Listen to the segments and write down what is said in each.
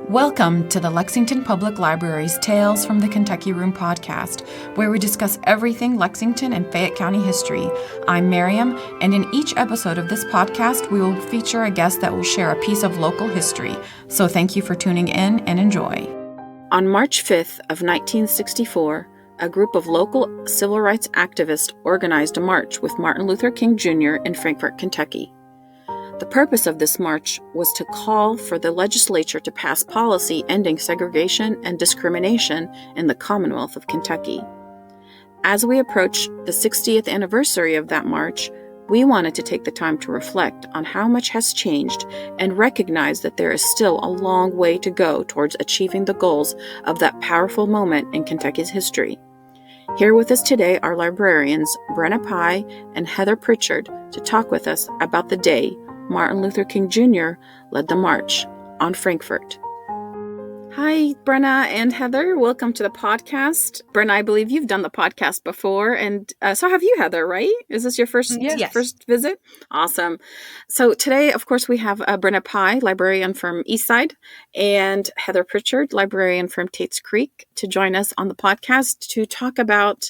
Welcome to the Lexington Public Library's Tales from the Kentucky Room podcast, where we discuss everything Lexington and Fayette County history. I'm Mariam, and in each episode of this podcast, we will feature a guest that will share a piece of local history. So thank you for tuning in and enjoy. On March 5th of 1964, a group of local civil rights activists organized a march with Martin Luther King Jr. in Frankfort, Kentucky. The purpose of this march was to call for the legislature to pass policy ending segregation and discrimination in the Commonwealth of Kentucky. As we approach the 60th anniversary of that march, we wanted to take the time to reflect on how much has changed and recognize that there is still a long way to go towards achieving the goals of that powerful moment in Kentucky's history. Here with us today are librarians Brenna and Heather Pritchard to talk with us about the day Martin Luther King Jr. led the march on Frankfort. Hi, Brenna and Heather. Welcome to the podcast. Brenna, I believe you've done the podcast before, and so have you, Heather, right? Is this your first visit? Awesome. So today, of course, we have Brenna, librarian from Eastside, and Heather Pritchard, librarian from Tate's Creek, to join us on the podcast to talk about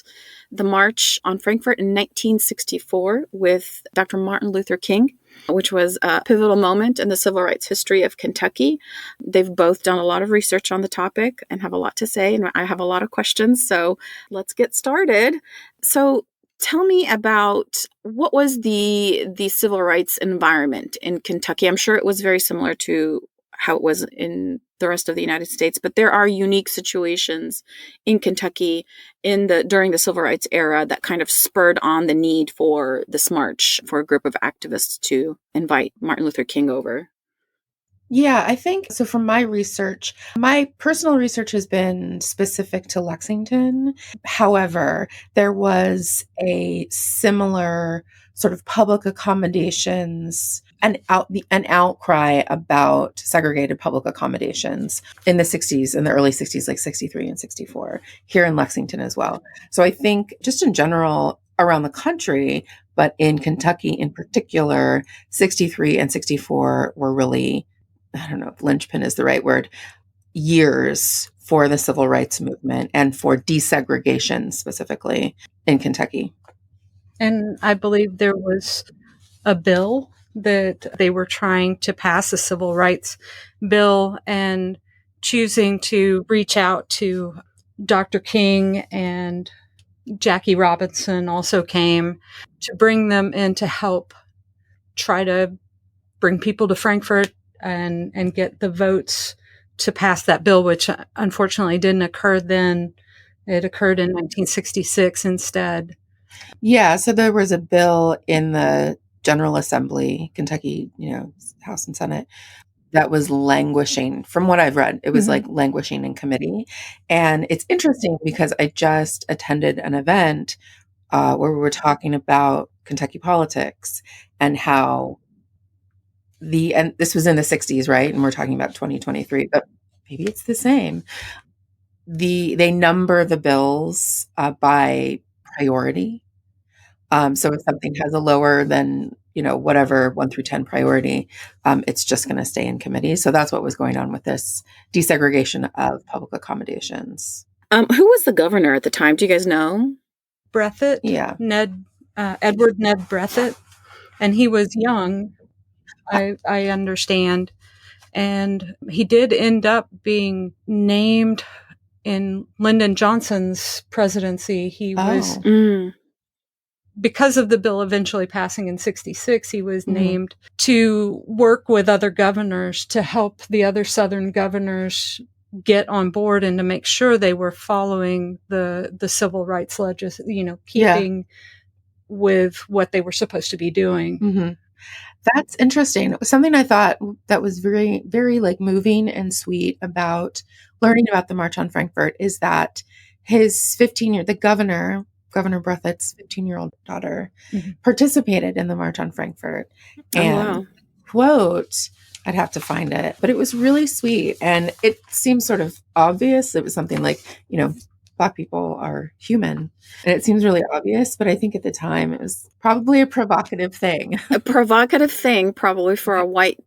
the march on Frankfort in 1964 with Dr. Martin Luther King, which was a pivotal moment in the civil rights history of Kentucky. They've both done a lot of research on the topic and have a lot to say, and I have a lot of questions, so let's get started. So tell me about what was the civil rights environment in Kentucky. I'm sure it was very similar to how it was in the rest of the United States, but there are unique situations in Kentucky during the civil rights era that kind of spurred on the need for this march for a group of activists to invite Martin Luther King over. Yeah, I think so. From my research, my personal research has been specific to Lexington. However, there was a similar sort of public accommodations and an outcry about segregated public accommodations in the 60s, in the early 60s, like 63 and 64, here in Lexington as well. So I think just in general around the country, but in Kentucky in particular, 63 and 64 were really, I don't know if linchpin is the right word, years for the civil rights movement and for desegregation specifically in Kentucky. And I believe there was a bill that they were trying to pass, a civil rights bill, and choosing to reach out to Dr. King and Jackie Robinson also came to bring them in to help try to bring people to Frankfort and get the votes to pass that bill, which unfortunately didn't occur then. It occurred in 1966 instead. Yeah, so there was a bill in the General Assembly, Kentucky, House and Senate, that was languishing. From what I've read, it was like languishing in committee. And it's interesting because I just attended an event where we were talking about Kentucky politics and how and this was in the 60s, right? And we're talking about 2023, but maybe it's the same. They number the bills by priority. So if something has a lower than, whatever 1 through 10 priority, it's just going to stay in committee. So that's what was going on with this desegregation of public accommodations. Who was the governor at the time? Do you guys know? Breathitt. Yeah. Edward Ned Breathitt. And he was young, I understand. And he did end up being named in Lyndon Johnson's presidency. He was... Because of the bill eventually passing in 66, he was named to work with other governors to help the other Southern governors get on board and to make sure they were following the civil rights legislation, keeping with what they were supposed to be doing. Mm-hmm. That's interesting. Something I thought that was very, very moving and sweet about learning about the March on Frankfort is that his Governor Breathitt's 15-year-old daughter participated in the March on Frankfort. And quote, I'd have to find it, but it was really sweet. And it seems sort of obvious. It was something like, Black people are human. And it seems really obvious, but I think at the time it was probably a provocative thing. A provocative thing probably for a white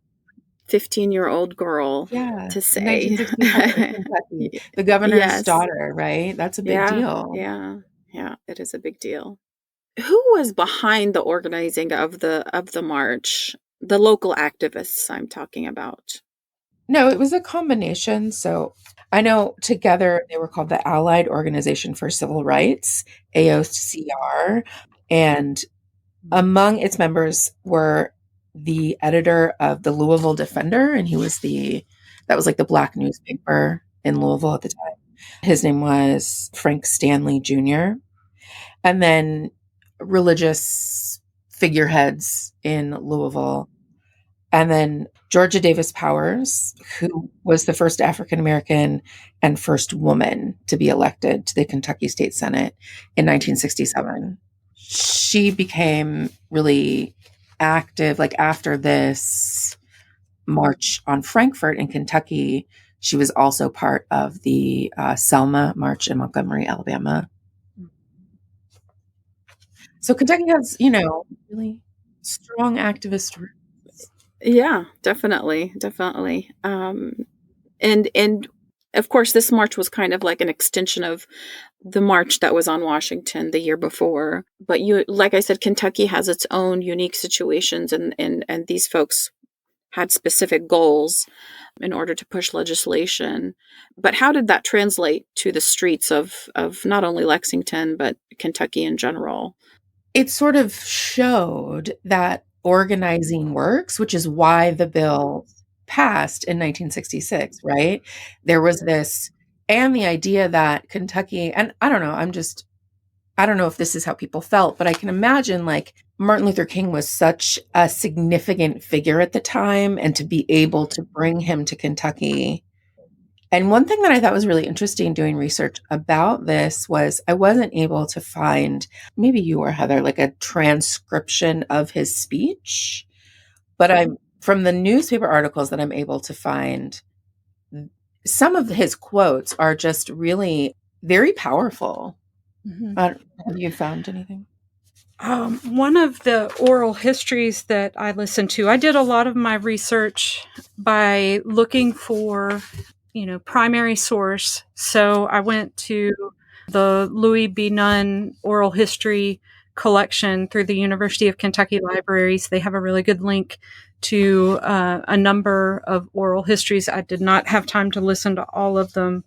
15-year-old girl Yeah, to in say. 1965 in Kentucky. The governor's Yes. daughter, right? That's a big deal. Yeah. It is a big deal. Who was behind the organizing of the march? The local activists I'm talking about. No, it was a combination. So I know together they were called the Allied Organization for Civil Rights, AOCR, and among its members were the editor of the Louisville Defender, and that was like the black newspaper in Louisville at the time. His name was Frank Stanley Jr. And then religious figureheads in Louisville. And then Georgia Davis Powers, who was the first African American and first woman to be elected to the Kentucky State Senate in 1967. She became really active, like after this march on Frankfort in Kentucky. She was also part of the Selma March in Montgomery, Alabama. So Kentucky has, really strong activist roots. Yeah, definitely. And of course, this march was kind of like an extension of the march that was on Washington the year before. But like I said, Kentucky has its own unique situations, and these folks had specific goals in order to push legislation. But how did that translate to the streets of not only Lexington, but Kentucky in general? It sort of showed that organizing works, which is why the bill passed in 1966, right? There was this, and the idea that Kentucky, and I don't know, I don't know if this is how people felt, but I can imagine like Martin Luther King was such a significant figure at the time, and to be able to bring him to Kentucky. And one thing that I thought was really interesting doing research about this was I wasn't able to find, maybe you or Heather, like a transcription of his speech, but from the newspaper articles that I'm able to find, some of his quotes are just really very powerful. Mm-hmm. Have you found anything? One of the oral histories that I listened to, I did a lot of my research by looking for, primary source. So I went to the Louis B. Nunn oral history collection through the University of Kentucky Libraries. They have a really good link to a number of oral histories. I did not have time to listen to all of them.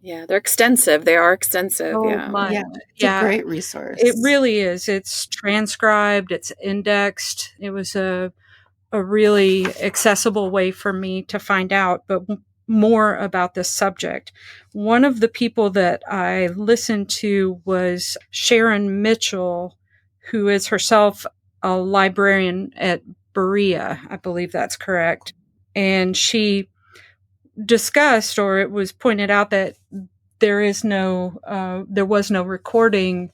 Yeah, they're extensive. They are extensive. So Yeah. much. Yeah, it's a great resource. It really is. It's transcribed, it's indexed. It was a really accessible way for me to find out, but more about this subject. One of the people that I listened to was Sharon Mitchell, who is herself a librarian at Berea. I believe that's correct. And she discussed, or it was pointed out, that there was no recording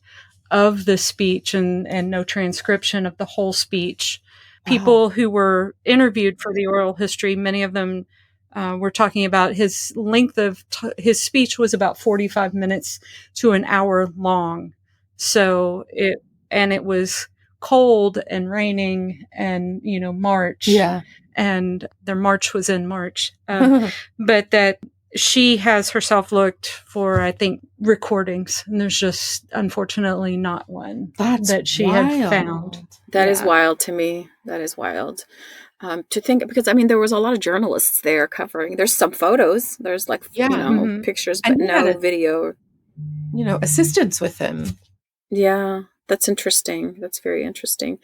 of the speech and no transcription of the whole speech. People who were interviewed for the oral history, many of them were talking about his length of his speech was about 45 minutes to an hour long. So it was cold and raining and, March. Yeah. And their march was in March. But that she has herself looked for, I think, recordings, and there's just unfortunately not one that she had found. That is wild to me. That is wild. To think, because there was a lot of journalists there covering. There's some photos. There's pictures, but no video. Assistance with him. Yeah, that's interesting. That's very interesting.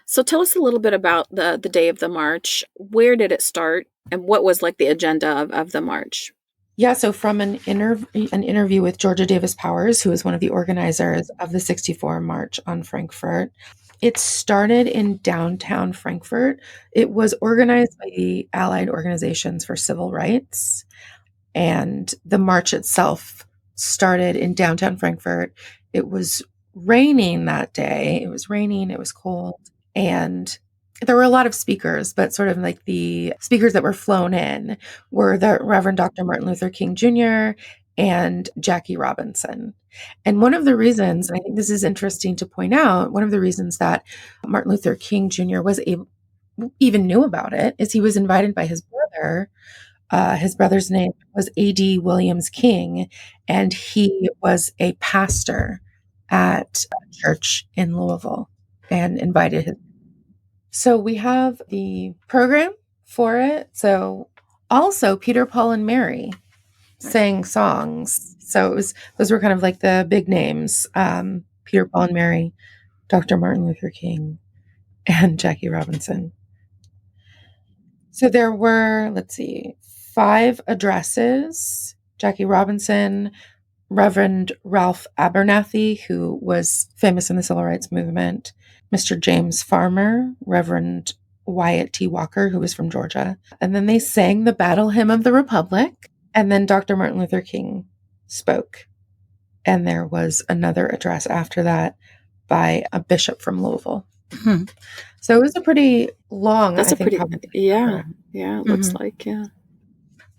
So tell us a little bit about the day of the march. Where did it start, and what was like the agenda of the march? Yeah, so from an interview with Georgia Davis Powers, who was one of the organizers of the 64 March on Frankfort, it started in downtown Frankfort. It was organized by the Allied Organizations for Civil Rights, and the march itself started in downtown Frankfort. It was raining that day. It was raining, it was cold, and there were a lot of speakers, but sort of like the speakers that were flown in were the Reverend Dr. Martin Luther King Jr. and Jackie Robinson. And one of the reasons, and I think this is interesting to point out, one of the reasons that Martin Luther King Jr. was even knew about it is he was invited by his brother. His brother's name was A.D. Williams King, and he was a pastor at a church in Louisville and invited him. So we have the program for it. So also Peter, Paul, and Mary sang songs. So those were kind of like the big names. Peter, Paul, and Mary, Dr. Martin Luther King, and Jackie Robinson. So there were, 5 addresses. Jackie Robinson, Reverend Ralph Abernathy, who was famous in the Civil Rights Movement, Mr. James Farmer, Reverend Wyatt T. Walker, who was from Georgia. And then they sang the Battle Hymn of the Republic. And then Dr. Martin Luther King spoke. And there was another address after that by a bishop from Louisville. Hmm. So it was a pretty long, That's it looks like, yeah.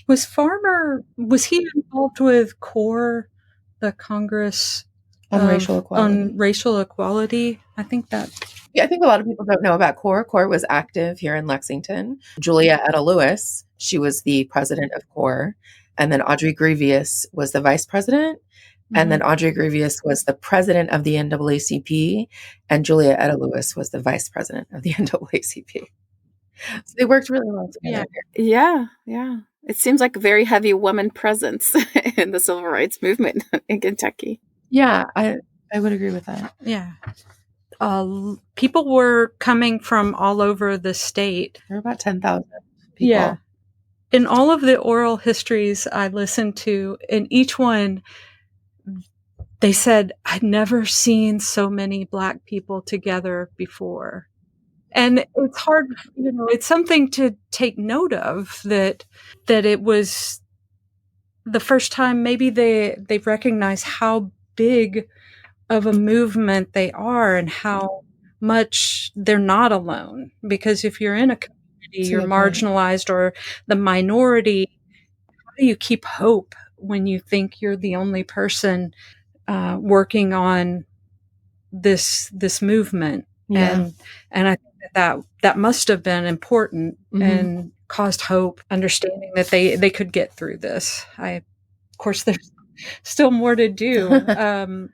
Was he involved with CORE, the Congress on racial equality? On racial equality? I think that. Yeah, I think a lot of people don't know about CORE. CORE was active here in Lexington. Julia Etta Lewis, she was the president of CORE. And then Audrey Grievous was the vice president. And then Audrey Grievous was the president of the NAACP, and Julia Etta Lewis was the vice president of the NAACP. So they worked really well together. Yeah. It seems like a very heavy woman presence in the civil rights movement in Kentucky. Yeah, I would agree with that. Yeah. People were coming from all over the state. There were about 10,000 people. Yeah. In all of the oral histories I listened to, in each one, they said, I'd never seen so many Black people together before. And it's hard, it's something to take note of that it was the first time maybe they recognize how big of a movement they are and how much they're not alone. Because if you're in a community, you're marginalized or the minority, how do you keep hope when you think you're the only person working on this movement? Yeah. And I think that must have been important and caused hope, understanding that they could get through this. Of course, there's still more to do.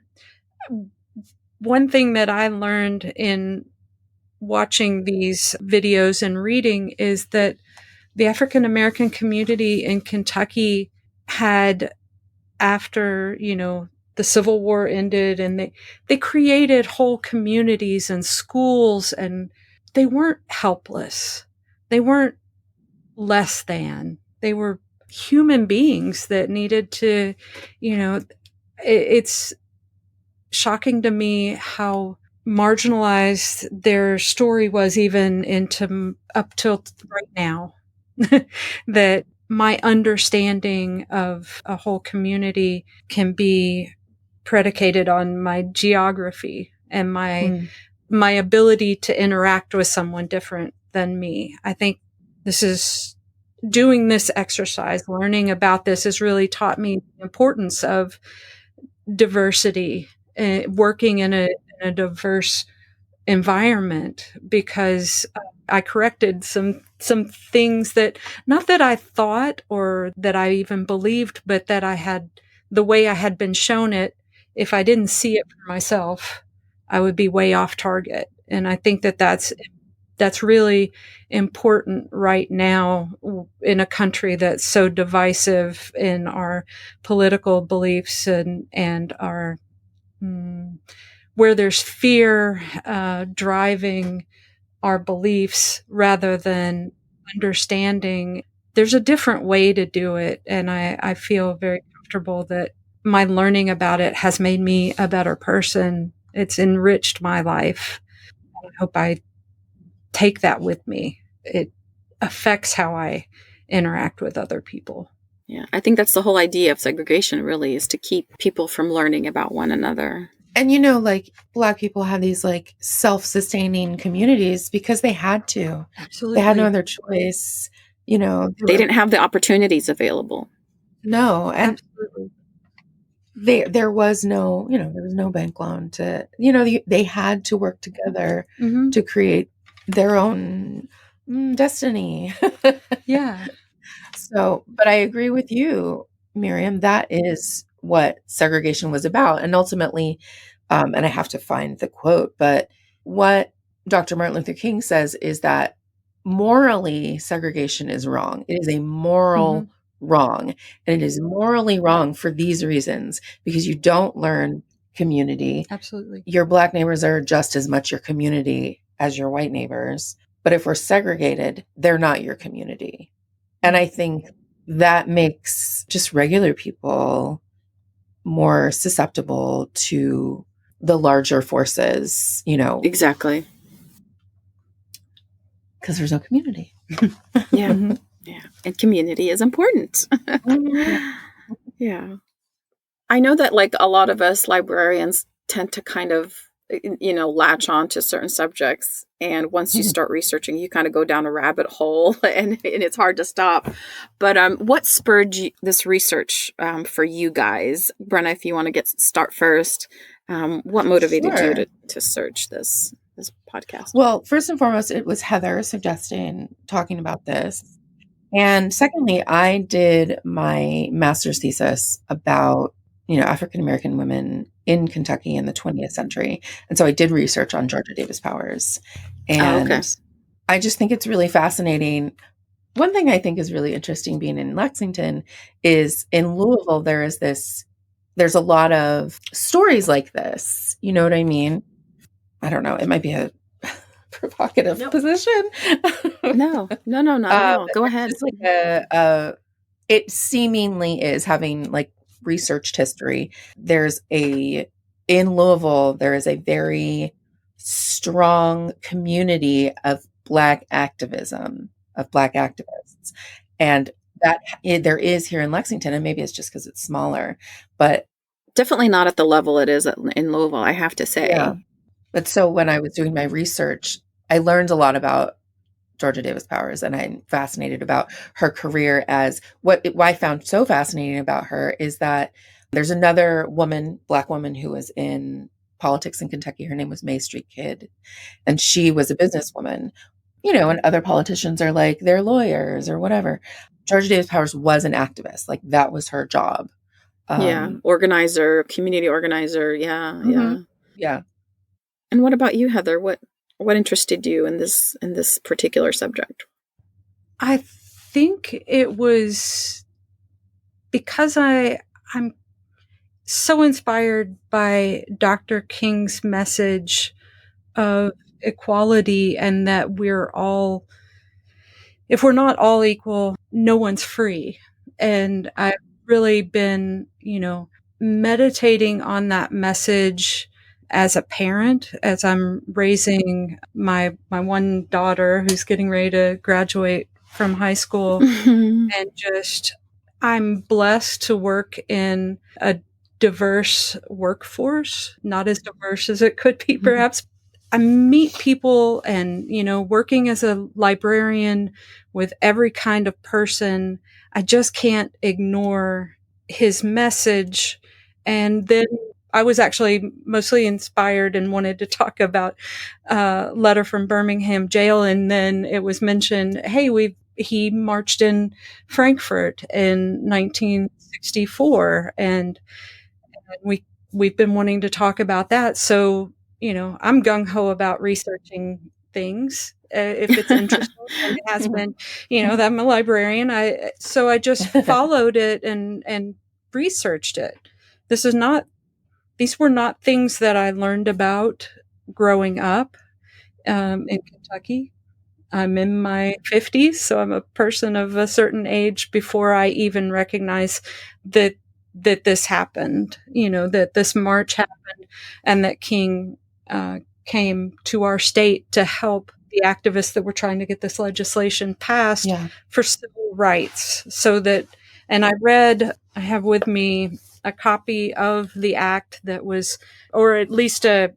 One thing that I learned in watching these videos and reading is that the African American community in Kentucky had, after, the Civil War ended, and they created whole communities and schools, and they weren't helpless. They weren't less than. They were human beings that needed to, it's shocking to me how marginalized their story was even up till right now. That my understanding of a whole community can be predicated on my geography and my ability to interact with someone different than me. I think doing this exercise, learning about this has really taught me the importance of diversity, working in a diverse environment, because I corrected some things that, not that I thought or that I even believed, but that the way I had been shown it, if I didn't see it for myself, I would be way off target. And I think that's really important right now in a country that's so divisive in our political beliefs and our where there's fear driving our beliefs rather than understanding. There's a different way to do it, and I feel very comfortable that my learning about it has made me a better person. It's enriched my life. I hope I take that with me. It affects how I interact with other people. Yeah, I think that's the whole idea of segregation, really, is to keep people from learning about one another. And, Black people have these self-sustaining communities because they had to. Absolutely. They had no other choice. They didn't have the opportunities available. No. And absolutely. There was no, there was no bank loan to, they had to work together to create their own Destiny. Yeah. So, but I agree with you, Miriam. That is what segregation was about. And ultimately, and I have to find the quote, but what Dr. Martin Luther King says is that morally, segregation is wrong. It is a moral wrong. And it is morally wrong for these reasons, because you don't learn community. Absolutely. Your Black neighbors are just as much your community as your white neighbors. But if we're segregated, they're not your community. And I think that makes just regular people more susceptible to the larger forces, Exactly. because there's no community. Yeah. Yeah. And community is important. Yeah. I know that like a lot of us librarians tend to kind of, latch on to certain subjects. And once you start researching, you kind of go down a rabbit hole and it's hard to stop. But what spurred this research for you guys? Brenna, if you want to start first, what motivated you to search this podcast? Well, first and foremost, it was Heather suggesting talking about this. And secondly, I did my master's thesis about, African American women in Kentucky in the 20th century. And so I did research on Georgia Davis Powers. And I just think it's really fascinating. One thing I think is really interesting being in Lexington is in Louisville, there's a lot of stories like this. You know what I mean? I don't know. It might be a provocative position. No, not at all. Go ahead. It's like it seemingly is, having like researched history. In Louisville, there is a very strong community of Black activism, of Black activists. And that there is here in Lexington, and maybe it's just because it's smaller, but definitely not at the level it is in Louisville, I have to say. Yeah. But so when I was doing my research, I learned a lot about Georgia Davis Powers, and I'm fascinated about her career. What I found so fascinating about her is that there's another woman, Black woman, who was in politics in Kentucky. Her name was May Street Kidd, and she was a businesswoman. And other politicians are like, they're lawyers or whatever. Georgia Davis Powers was an activist. Like, that was her job. Organizer, community organizer. Yeah. And what about you, Heather? What interested you in this particular subject? I think it was because I'm so inspired by Dr. King's message of equality, and that if we're not all equal, no one's free. And I've really been, meditating on that message as a parent, as I'm raising my one daughter who's getting ready to graduate from high school. And I'm blessed to work in a diverse workforce, not as diverse as it could be, perhaps. I meet people, and, working as a librarian with every kind of person, I just can't ignore his message. And then I was actually mostly inspired and wanted to talk about a letter from Birmingham jail. And then it was mentioned, hey, he marched in Frankfort in 1964. And we've been wanting to talk about that. So, I'm gung-ho about researching things if it's interesting. And it has been, that I'm a librarian. So I just followed it and researched it. These were not things that I learned about growing up in Kentucky. I'm in my 50s, so I'm a person of a certain age before I even recognize that this happened, that this march happened, and that King came to our state to help the activists that were trying to get this legislation passed for civil rights. And I have with me a copy of the act that was, or at least a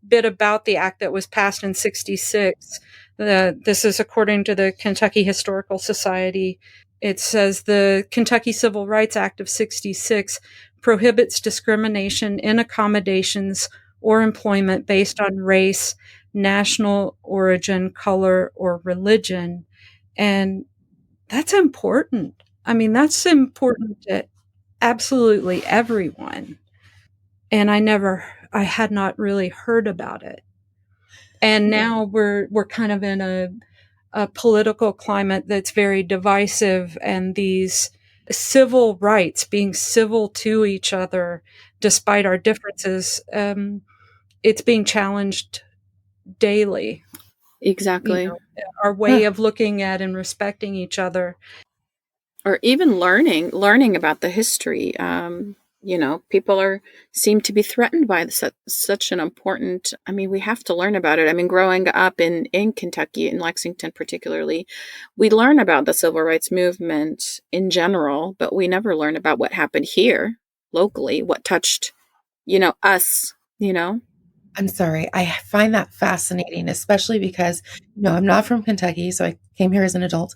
bit about the act that was passed in 1966. This is according to the Kentucky Historical Society. It says the Kentucky Civil Rights Act of 1966 prohibits discrimination in accommodations or employment based on race, national origin, color, or religion. And that's important. I mean, that's important to absolutely everyone. And I had not really heard about it. And now we're kind of in a political climate that's very divisive, and these civil rights, being civil to each other despite our differences, it's being challenged daily. Exactly. Our way of looking at and respecting each other. Or even learning about the history. People seem to be threatened by such an important, we have to learn about it. I mean, growing up in Kentucky, in Lexington particularly, we learn about the civil rights movement in general, but we never learn about what happened here locally, what touched, us, I'm sorry. I find that fascinating, especially because, I'm not from Kentucky, so I came here as an adult.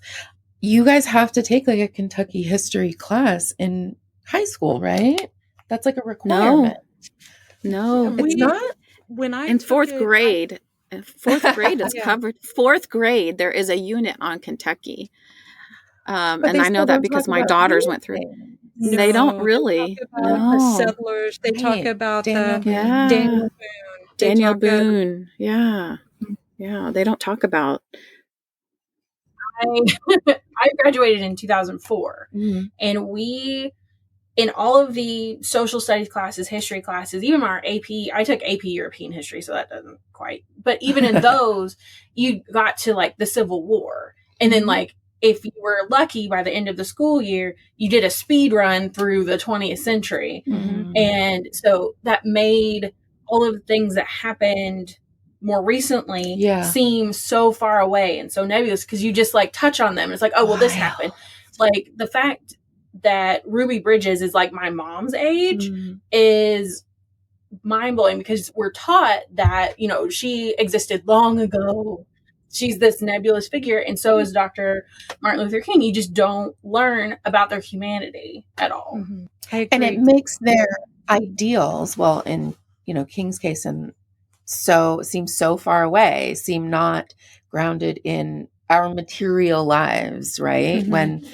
You guys have to take like a Kentucky history class in high school, right? That's like a requirement. No, it's not. When I in fourth grade, it's covered. Fourth grade, there is a unit on Kentucky, and I know that because my daughters went through. No, they don't really. They talk about the settlers. They talk about Daniel Boone. Yeah. They don't talk about. I graduated in 2004, and we, in all of the social studies classes, history classes, even our AP, I took AP European history, so that doesn't quite, but even in those, you got to like the Civil War. And then like, if you were lucky by the end of the school year, you did a speed run through the 20th century. And so that made all of the things that happened more recently seem so far away and so nebulous, because you just like touch on them. It's like, oh, well, this happened. Like the fact that Ruby Bridges is like my mom's age is mind-blowing, because we're taught that, she existed long ago. She's this nebulous figure, and so is Dr. Martin Luther King. You just don't learn about their humanity at all. And it makes their ideals, well, in King's case, and so seem so far away, seem not grounded in our material lives, right? When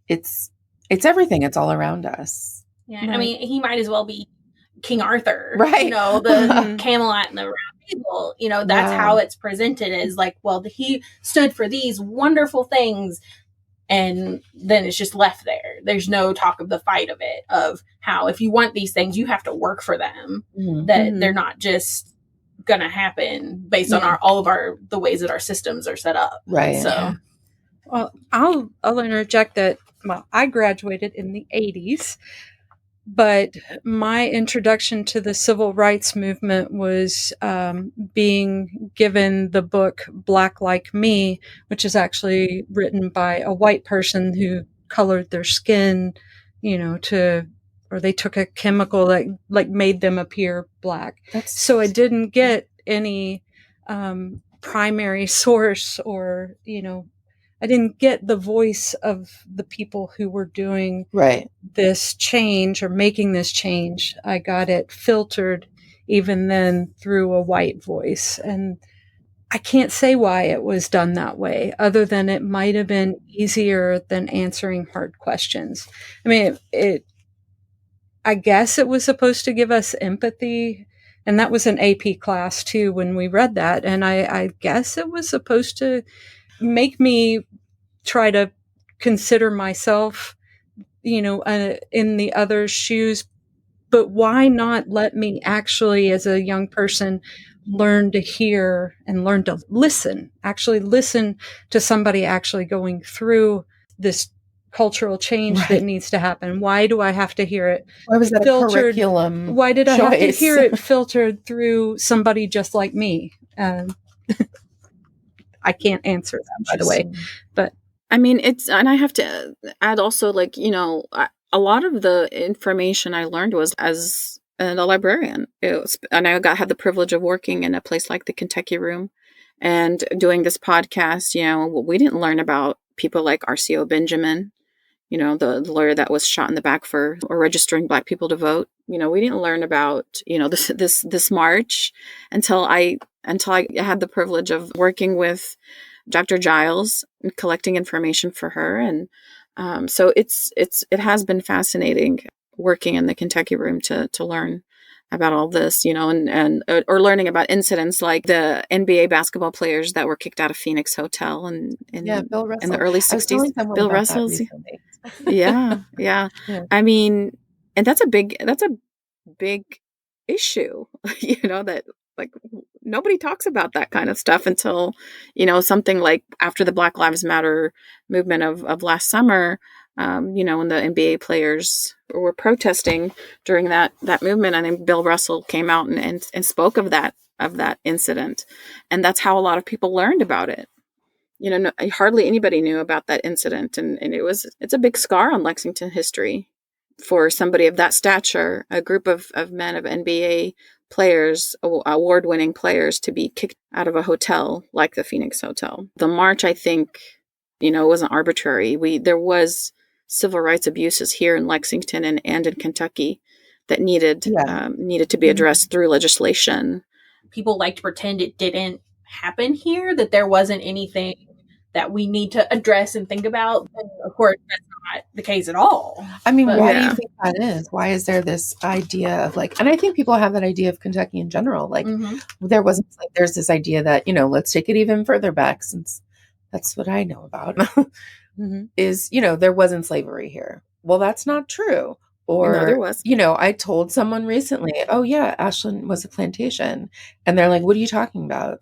it's everything, it's all around us. Yeah, I mean, he might as well be King Arthur, right? The Camelot and the Round Table. That's how it's presented, as like, well, he stood for these wonderful things, and then it's just left there. There's no talk of the fight of it, of how if you want these things, you have to work for them. That they're not just gonna happen based on all of the ways that our systems are set up. Right. So, well, I'll interject that. Well, I graduated in the 80s, but my introduction to the civil rights movement was being given the book Black Like Me, which is actually written by a white person who colored their skin, or they took a chemical that like made them appear black. So I didn't get any primary source, or, I didn't get the voice of the people who were doing this change or making this change. I got it filtered even then through a white voice. And I can't say why it was done that way, other than it might have been easier than answering hard questions. I mean, I guess it was supposed to give us empathy. And that was an AP class too when we read that. And I guess it was supposed to make me try to consider myself, in the other's shoes. But why not let me actually, as a young person, learn to hear and learn to listen to somebody actually going through this cultural change that needs to happen? Why do I have to hear it? Why was that filtered? A curriculum? Why did I have to hear it filtered through somebody just like me? I can't answer that, by the way, but I mean, and I have to add also, like, a lot of the information I learned was as a librarian. And I had the privilege of working in a place like the Kentucky Room and doing this podcast. We didn't learn about people like R.C.O. Benjamin, the lawyer that was shot in the back or registering Black people to vote. We didn't learn about, this march until I until I had the privilege of working with Dr. Giles and collecting information for her. And so it has been fascinating working in the Kentucky room to learn about all this, and or learning about incidents like the NBA basketball players that were kicked out of Phoenix Hotel and Bill Russell. in the early I was telling 60s. someone Bill about that Russell's. recently. Yeah. Yeah. I mean, and that's a big issue, that like nobody talks about that kind of stuff until, something like after the Black Lives Matter movement of last summer, when the NBA players were protesting during that movement. I think Bill Russell came out and spoke of that incident. And that's how a lot of people learned about it. Hardly anybody knew about that incident. And it's a big scar on Lexington history for somebody of that stature, a group of men, of NBA players, award-winning players, to be kicked out of a hotel like the Phoenix Hotel. The march, I think, wasn't arbitrary. There was civil rights abuses here in Lexington and in Kentucky that needed to be addressed through legislation. People like to pretend it didn't happen here, that there wasn't anything that we need to address and think about. And of course, that's not the case at all. I mean, why do you think that is? Why is there this idea of and I think people have that idea of Kentucky in general. There's this idea that, let's take it even further back, since that's what I know about, is, there wasn't slavery here. Well, that's not true. Or, no, there was. I told someone recently, oh yeah, Ashland was a plantation. And they're like, what are you talking about?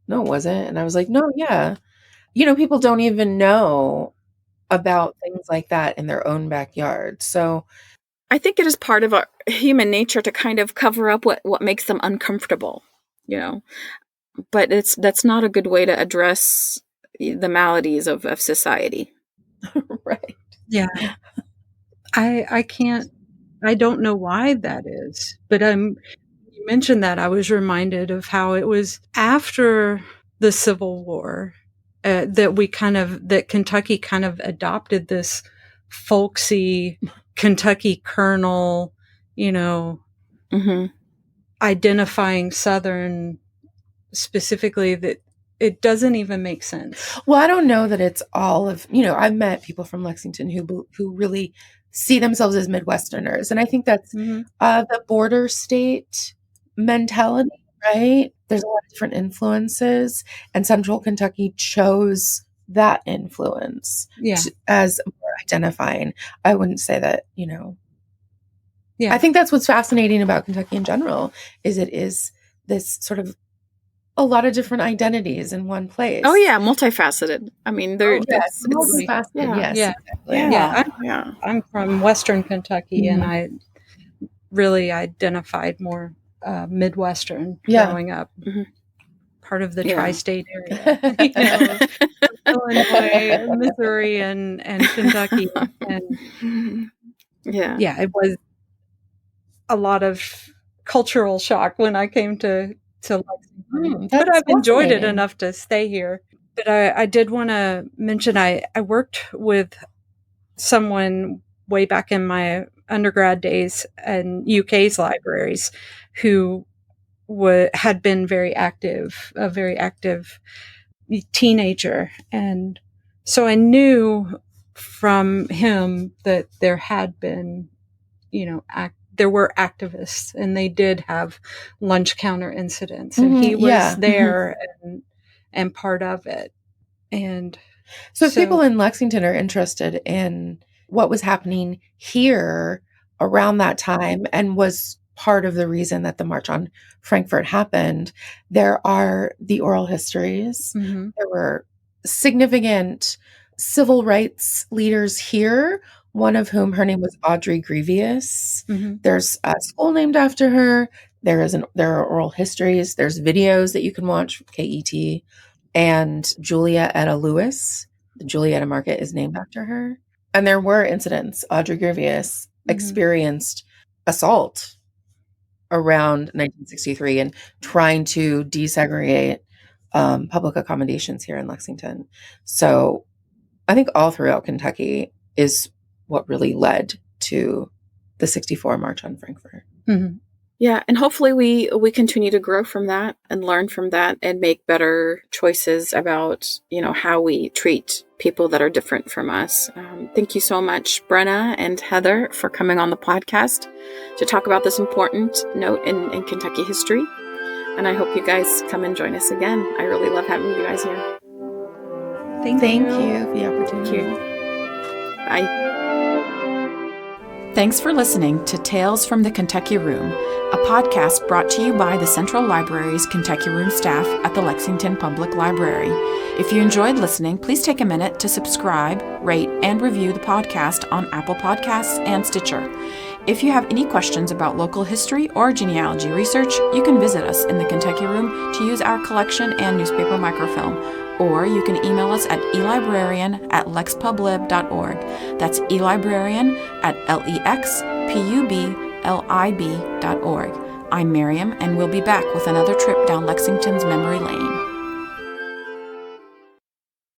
No, it wasn't. And I was like, no, yeah. People don't even know about things like that in their own backyard. So I think it is part of our human nature to kind of cover up what makes them uncomfortable, but that's not a good way to address the maladies of society. Right. Yeah. I don't know why that is, but you mentioned that, I was reminded of how it was after the Civil War that Kentucky kind of adopted this folksy Kentucky kernel, identifying Southern specifically, that it doesn't even make sense. Well, I don't know that it's all of, I've met people from Lexington who really see themselves as Midwesterners. And I think that's the border state mentality, right? There's a lot of different influences, and Central Kentucky chose that influence as more identifying. I wouldn't say that, Yeah. I think that's what's fascinating about Kentucky in general, is it is this sort of a lot of different identities in one place. Oh yeah, multifaceted. I mean, it's multifaceted. Yes, yeah. Exactly. Yeah. I'm from Western Kentucky, and I really identified more Midwestern growing up. Part of the tri-state area, Illinois, Missouri, and Kentucky, and it was a lot of cultural shock when I came to Lexington, but I've enjoyed it enough to stay here. But I did want to mention I worked with someone way back in my undergrad days in UK's libraries who had been a very active teenager. And so I knew from him that there had been, there were activists, and they did have lunch counter incidents, and he was there and part of it. And so people in Lexington are interested in what was happening here around that time and was part of the reason that the March on Frankfort happened. There are the oral histories. There were significant civil rights leaders here, one of whom, her name was Audrey Grievous. There's a school named after her. There are oral histories. There's videos that you can watch, KET. And Julia Etta Lewis, the Julietta Market is named after her. And there were incidents. Audrey Grievous experienced assault around 1963 and trying to desegregate public accommodations here in Lexington. So I think all throughout Kentucky is what really led to the 64 March on Frankfort. Yeah, and hopefully we continue to grow from that and learn from that and make better choices about, how we treat people that are different from us. Thank you so much, Brenna and Heather, for coming on the podcast to talk about this important note in Kentucky history. And I hope you guys come and join us again. I really love having you guys here. Thank you for the opportunity. Bye. Thanks for listening to Tales from the Kentucky Room, a podcast brought to you by the Central Library's Kentucky Room staff at the Lexington Public Library. If you enjoyed listening, please take a minute to subscribe, rate, and review the podcast on Apple Podcasts and Stitcher. If you have any questions about local history or genealogy research, you can visit us in the Kentucky Room to use our collection and newspaper microfilm, or you can email us at elibrarian@lexpublib.org. That's elibrarian@lexpublib.org. I'm Mariam, and we'll be back with another trip down Lexington's memory lane.